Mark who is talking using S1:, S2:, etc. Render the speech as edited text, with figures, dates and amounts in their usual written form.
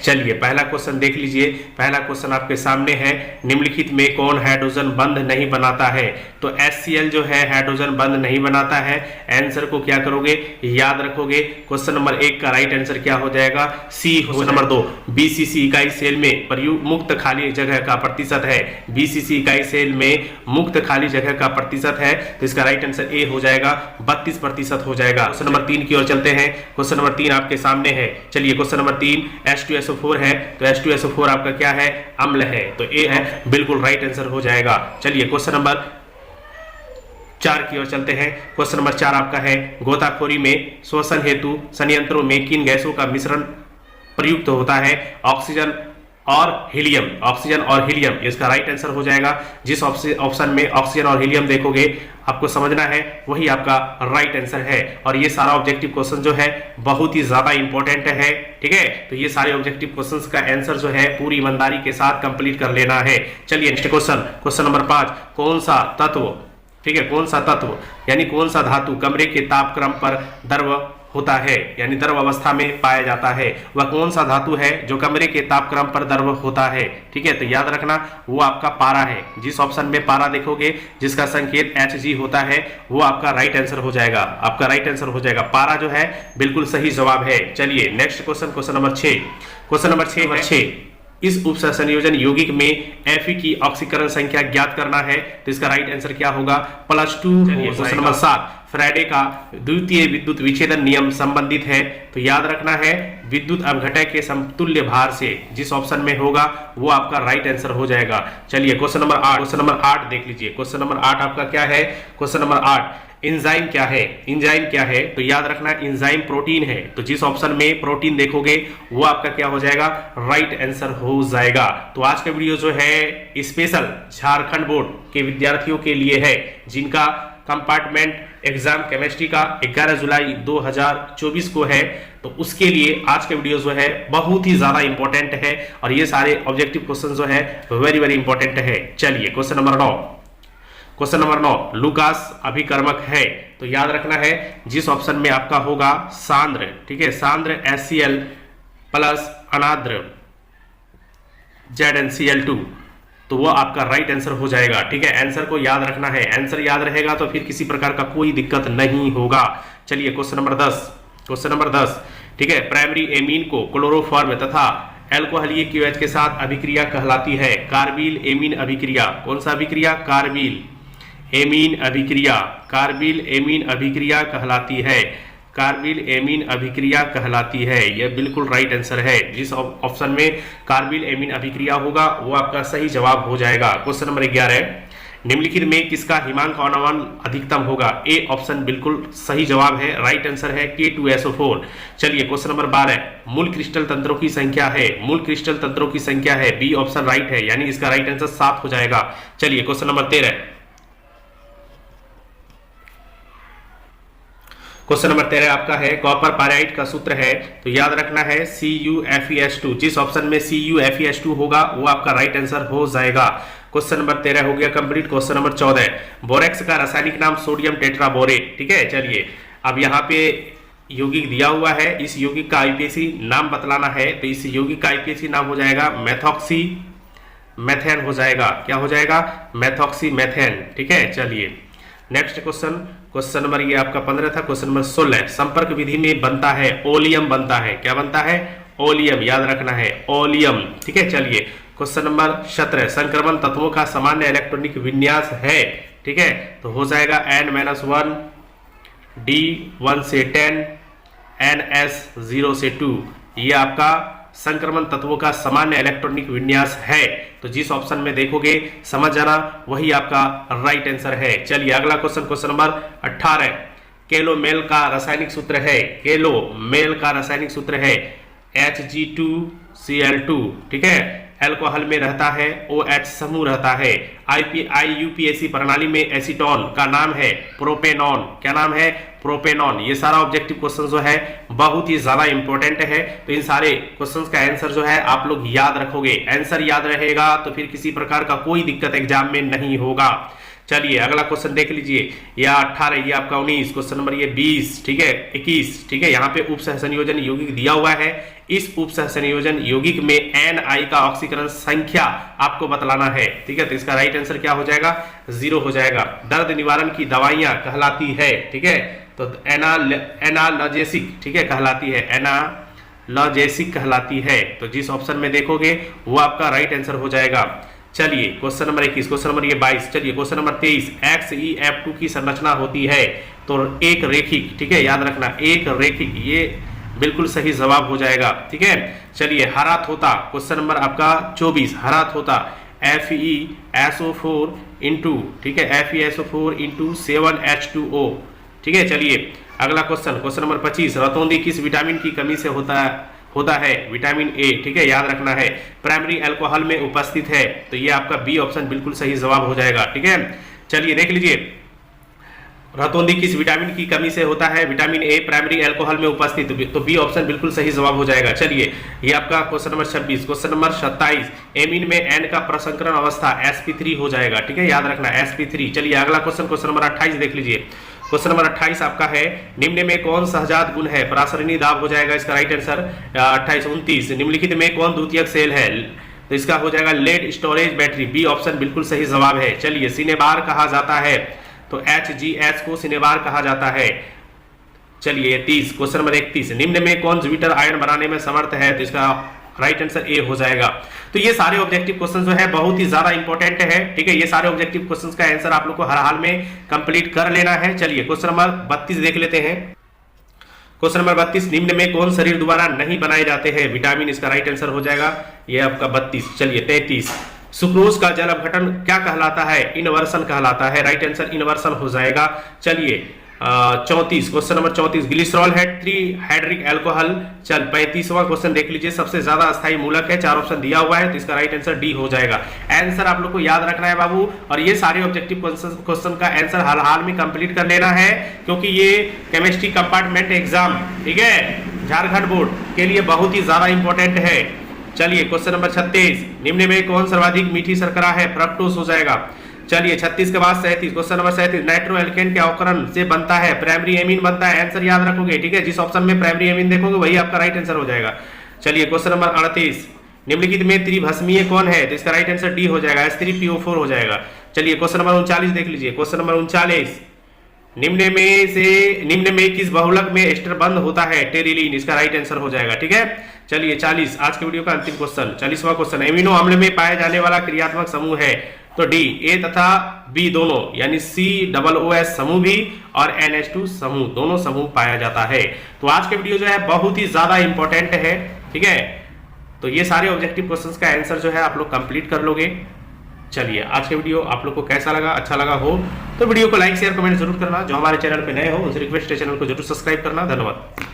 S1: चलिए पहला क्वेश्चन देख लीजिए। पहला क्वेश्चन आपके सामने है, निम्नलिखित में कौन हाइड्रोजन बंध नहीं बनाता है? तो HCl जो है हाइड्रोजन बंध नहीं बनाता है। आंसर को क्या करोगे, याद रखोगे। क्वेश्चन नंबर 1 का राइट आंसर क्या हो जाएगा, सी। क्वेश्चन नंबर 2, BCC इकाई सेल में प्रयुक्त मुक्त खाली जगह का प्रतिशत है। BCC इकाई सेल में मुक्त खाली जगह का प्रतिशत है, तो इसका राइट आंसर ए हो जाएगा, 32% हो जाएगा। क्वेश्चन नंबर 3 की ओर चलते हैं। क्वेश्चन नंबर 3 आपके सामने है। चलिए क्वेश्चन नंबर 3, H2SO4 है, तो H2SO4 आपका क्या है, अम्ल है, तो ए है बिल्कुल राइट आंसर हो जाएगा। चलिए क्वेश्चन नंबर 4 की ओर चलते हैं। क्वेश्चन नंबर 4 आपका है, गोताखोरी में श्वसन हेतु संयंत्रों में किन गैसों का मिश्रण प्रयुक्त होता है? ऑक्सीजन और हीलियम। ऑक्सीजन और हीलियम, इसका राइट आंसर हो जाएगा। जिस ऑप्शन में ऑक्सीजन और हीलियम देखोगे आपको समझना है वही आपका राइट आंसर है। और ये सारा ऑब्जेक्टिव क्वेश्चन जो है बहुत ही ज्यादा इंपॉर्टेंट है, ठीक है। तो ये सारे ऑब्जेक्टिव क्वेश्चंस का आंसर जो है पूरी ईमानदारी के साथ कंप्लीट कर लेना है। चलिए नेक्स्ट क्वेश्चन, क्वेश्चन नंबर 5, कौन सा तत्व, ठीक है, कौन सा तत्व यानी कौन सा धातु कमरे के तापक्रम पर द्रव होता है, यानी द्रव अवस्था में पाया जाता है? वह कौन सा धातु है जो कमरे के तापक्रम पर द्रव होता है? ठीक है, तो याद रखना वो आपका पारा है। जिस ऑप्शन में पारा देखोगे जिसका संकेत Hg होता है वो आपका राइट आंसर हो जाएगा, आपका राइट आंसर हो जाएगा। पारा जो है बिल्कुल सही जवाब है। चलिए next question, question number 6। Question number 6, इस उपसंयोजन यौगिक में Fe की ऑक्सीकरण संख्या ज्ञात करना है, तो इसका राइट आंसर क्या होगा, +2। क्वेश्चन नंबर 7, फ्राइडे का द्वितीय विद्युत विच्छेदन नियम संबंधित है, तो याद रखना है विद्युत अपघटय के समतुल्य भार से। जिस ऑप्शन में होगा वो आपका राइट आंसर हो जाएगा। चलिए क्वेश्चन नंबर 8, क्वेश्चन नंबर 8 देख लीजिए। क्वेश्चन नंबर 8 आपका क्या है, क्वेश्चन नंबर 8, एंजाइम क्या है? एंजाइम क्या है, तो याद रखना एंजाइम प्रोटीन है। तो जिस ऑप्शन में प्रोटीन देखोगे वो आपका क्या हो जाएगा, राइट आंसर हो जाएगा। तो आज का वीडियो जो है स्पेशल झारखंड बोर्ड के विद्यार्थियों के लिए है जिनका कंपार्टमेंट एग्जाम केमिस्ट्री का 11 जुलाई 2024 को है। तो उसके लिए आज के वीडियो जो है बहुत ही ज्यादा इंपॉर्टेंट है और ये सारे ऑब्जेक्टिव क्वेश्चन जो है वेरी वेरी इंपॉर्टेंट है। चलिए question number 9, question number 9, Lucas अभिकर्मक है, तो याद रखना है जिस ऑप्शन में आपका होगा सांद्र, ठीक है, सांद्र HCl प्लस अनाद्र ZnCl2, तो वो आपका राइट आंसर हो जाएगा। ठीक है, आंसर को याद रखना है, आंसर याद रहेगा तो फिर किसी प्रकार का कोई दिक्कत नहीं होगा। चलिए क्वेश्चन नंबर 10, क्वेश्चन नंबर 10, ठीक है, प्राइमरी एमीन को क्लोरोफॉर्म तथा एल्कोहलीय QH के साथ अभिक्रिया कहलाती है। कार्बिल एमीन अभिक्रिया, कौन सा अभिक्रिया, कार्बिल एमीन अभिक्रिया, कार्बिल एमीन अभिक्रिया कहलाती है, कार्बिल एमीन अभिक्रिया कहलाती है। यह बिल्कुल राइट आंसर है। जिस ऑप्शन में कार्बिल एमीन अभिक्रिया होगा वो आपका सही जवाब हो जाएगा। क्वेश्चन नंबर 11, निम्नलिखित में किसका हिमांक अनुमान अधिकतम होगा? ए ऑप्शन बिल्कुल सही जवाब है, राइट आंसर है K2SO4। चलिए क्वेश्चन नंबर 12, मूल क्रिस्टल तंत्रों की संख्या है, मूल क्रिस्टल तंत्रों की संख्या है, बी ऑप्शन राइट है, यानी इसका राइट आंसर 7 हो जाएगा। चलिए क्वेश्चन नंबर 13, क्वेश्चन नंबर 13 आपका है, कॉपर पायराइड का सूत्र है, तो याद रखना है CuFeS2। जिस ऑप्शन में CuFeS2 होगा वो आपका राइट आंसर हो जाएगा। क्वेश्चन नंबर 13 हो गया कंप्लीट। क्वेश्चन नंबर 14, बोरेक्स का रासायनिक नाम सोडियम टेट्राबोरेट। ठीक है, चलिए अब यहाँ पे यौगिक दिया हुआ है, इस यौगिक का IUPAC नाम बतलाना है, तो इस यौगिक का IUPAC नाम हो जाएगा मेथॉक्सी मेथेन हो जाएगा। क्या हो जाएगा, मेथॉक्सी मेथेन। ठीक है, चलिए नेक्स्ट क्वेश्चन, क्वेश्चन नंबर ये आपका 15 था। क्वेश्चन नंबर 16, संपर्क विधि में बनता है ओलियम, बनता है, क्या बनता है, ओलियम, याद रखना है ओलियम। ठीक है, चलिए क्वेश्चन नंबर 17, संक्रमण तत्वों का सामान्य इलेक्ट्रॉनिक विन्यास है। ठीक है, तो हो जाएगा N-1 D1 से 10 NS0 से 2, ये आपका संक्रमण तत्वों का सामान्य इलेक्ट्रॉनिक विन्यास है। तो जिस ऑप्शन में देखोगे समझ जाना वही आपका राइट आंसर है। चलिए अगला क्वेश्चन, क्वेश्चन नंबर 18, केलोमेल का रासायनिक सूत्र है, केलोमेल का रासायनिक सूत्र है Hg2Cl2। ठीक है, अल्कोहल में रहता है OH समूह रहता है। IUPAC प्रणाली में एसीटोन का नाम है प्रोपेनॉन। क्या नाम है, प्रोपेनॉन। ये सारा ऑब्जेक्टिव क्वेश्चन जो है बहुत ही ज्यादा इंपॉर्टेंट है, तो इन सारे क्वेश्चंस का आंसर जो है आप लोग याद रखोगे, आंसर याद रहेगा तो फिर किसी प्रकार का कोई दिक्कत एग्जाम में नहीं होगा। चलिए अगला क्वेश्चन देख लीजिए, या 18, ये आपका 19, क्वेश्चन नंबर ये 20, ठीक है, 21, ठीक है। यहाँ पे उप सहसंयोजन यौगिक दिया हुआ है। इस उप सहसंयोजन यौगिक में NI का ऑक्सीकरण संख्या आपको बतलाना है, ठीक है। तो इसका राइट आंसर क्या हो जाएगा, 0 हो जाएगा। दर्द निवारण की दवाइयां कहलाती है, ठीक है, तो एनाल्जेसिक, ठीक है, कहलाती है, एनाल्जेसिक कहलाती है। तो जिस ऑप्शन में देखोगे वो आपका राइट आंसर हो जाएगा। चलिए क्वेश्चन नंबर 21, क्वेश्चन नंबर ये 22, चलिए क्वेश्चन नंबर 23, XeF2 की संरचना होती है तो एक रेखिक, ठीक है, याद रखना एक रेखिक, ये बिल्कुल सही जवाब हो जाएगा, ठीक है। चलिए हरा तोता, क्वेश्चन नंबर आपका 24, हरा तोता FeSO4 इंटू, ठीक है, FeSO4 इंटू 7H2O, ठीक है। चलिए अगला क्वेश्चन, क्वेश्चन नंबर 25, रतौंधी किस विटामिन की कमी से होता है, विटामिन ए, ठीक है, याद रखना है। प्राइमरी अल्कोहल में उपस्थित है, तो ये आपका बी ऑप्शन बिल्कुल सही जवाब हो जाएगा, ठीक है। चलिए देख लीजिए, रतौंधी किस विटामिन की कमी से होता है, विटामिन ए प्राइमरी अल्कोहल में उपस्थित, तो बी ऑप्शन बिल्कुल सही जवाब हो जाएगा। चलिए ये आपका question number 26, question number 27, amine में एन का प्रसंकरण अवस्था sp3 हो जाएगा, ठीक है, याद रखना sp3। चलिए अगला क्वेश्चन, क्वेश्चन नंबर 28 देख लीजिए, क्वेश्चन नंबर 28 आपका है, निम्न में कौन सहजात गुण है, परासरणी दाब हो जाएगा इसका राइट आंसर। 28, 29, निम्नलिखित में कौन द्वितीयक सेल है, तो इसका हो जाएगा lead storage battery, B option बिल्कुल सही जवाब है। चलिए सिनेबार कहा जाता है, तो HGS को सिनेबार कहा जाता है। चलिए 30, क्वेश्चन नंबर 31, निम्न में कौन ज्यूपिटर आयन बनाने में समर्थ है, तो इसका राइट आंसर ए हो जाएगा। तो ये सारे ऑब्जेक्टिव क्वेश्चन जो है बहुत ही ज्यादा इंपॉर्टेंट है, ठीक है, ये सारे ऑब्जेक्टिव क्वेश्चंस का आंसर आप लोग को हर हाल में कंप्लीट कर लेना है। चलिए क्वेश्चन नंबर 32 देख लेते हैं, क्वेश्चन नंबर 32, निम्न में कौन शरीर द्वारा नहीं बनाए जाते हैं, विटामिन, इसका राइट आंसर हो जाएगा ये आपका 32। चलिए 33, सुक्रोज का जल अपघटन क्या कहलाता है, इनवर्सन कहलाता है, राइट आंसर इनवर्सन हो जाएगा। चलिए 34, क्वेश्चन नंबर 34, ग्लिसरॉल है 3 हाइड्रिक अल्कोहल। चल 35वां क्वेश्चन देख लीजिए, सबसे ज्यादा अस्थायी मूलक है, 4 ऑप्शन दिया हुआ है, तो इसका राइट आंसर डी हो जाएगा। आंसर आप लोग को याद रखना है बाबू, और ये सारे ऑब्जेक्टिव क्वेश्चन का आंसर हाल में कंप्लीट कर लेना है, क्योंकि ये केमिस्ट्री कंपार्टमेंट एग्जाम, ठीक है, झारखंड बोर्ड के लिए बहुत ही ज्यादा इंपॉर्टेंट है। चलिए क्वेश्चन नंबर 36, निम्न में कौन सर्वाधिक मीठी शर्करा है, फ्रक्टोज हो जाएगा। चलिए 36 के बाद 37, क्वेश्चन नंबर 37, नाइट्रो एल्केन के अवकरण से बनता है, प्राइमरी एमीन बनता है, आंसर याद रखोगे, ठीक है, जिस ऑप्शन में प्राइमरी एमीन देखोगे वही आपका राइट आंसर हो जाएगा। चलिए क्वेश्चन नंबर 38, निम्नलिखित में त्रिभस्मीय कौन है, तो इसका राइट आंसर डी हो जाएगा, H3PO4 हो जाएगा। चलिए क्वेश्चन नंबर 39 देख लीजिए, क्वेश्चन नंबर 39, निम्न में किस बहुलक में एस्टर बंद होता है, टेरिलीन, इसका राइट आंसर हो जाएगा, ठीक है। चलिए 40, आज के वीडियो का अंतिम क्वेश्चन, 40वां क्वेश्चन, एमिनो अम्ल में पाए जाने वाला क्रियात्मक समूह है, तो डी, ए तथा बी दोनों, यानी COOS समूह भी और NH2 समूह, दोनों समूह पाया जाता है। तो आज के वीडियो जो है बहुत ही ज्यादा इंपॉर्टेंट है, ठीक है, तो ये सारे ऑब्जेक्टिव क्वेश्चंस का आंसर जो है आप लोग कंप्लीट कर लोगे। चलिए आज के वीडियो आप लोग को कैसा लगा, अच्छा लगा हो तो वीडियो को लाइक शेयर कमेंट जरूर करना, जो हमारे चैनल पे नए हो उनसे रिक्वेस्ट है चैनल को जरूर सब्सक्राइब करना। धन्यवाद।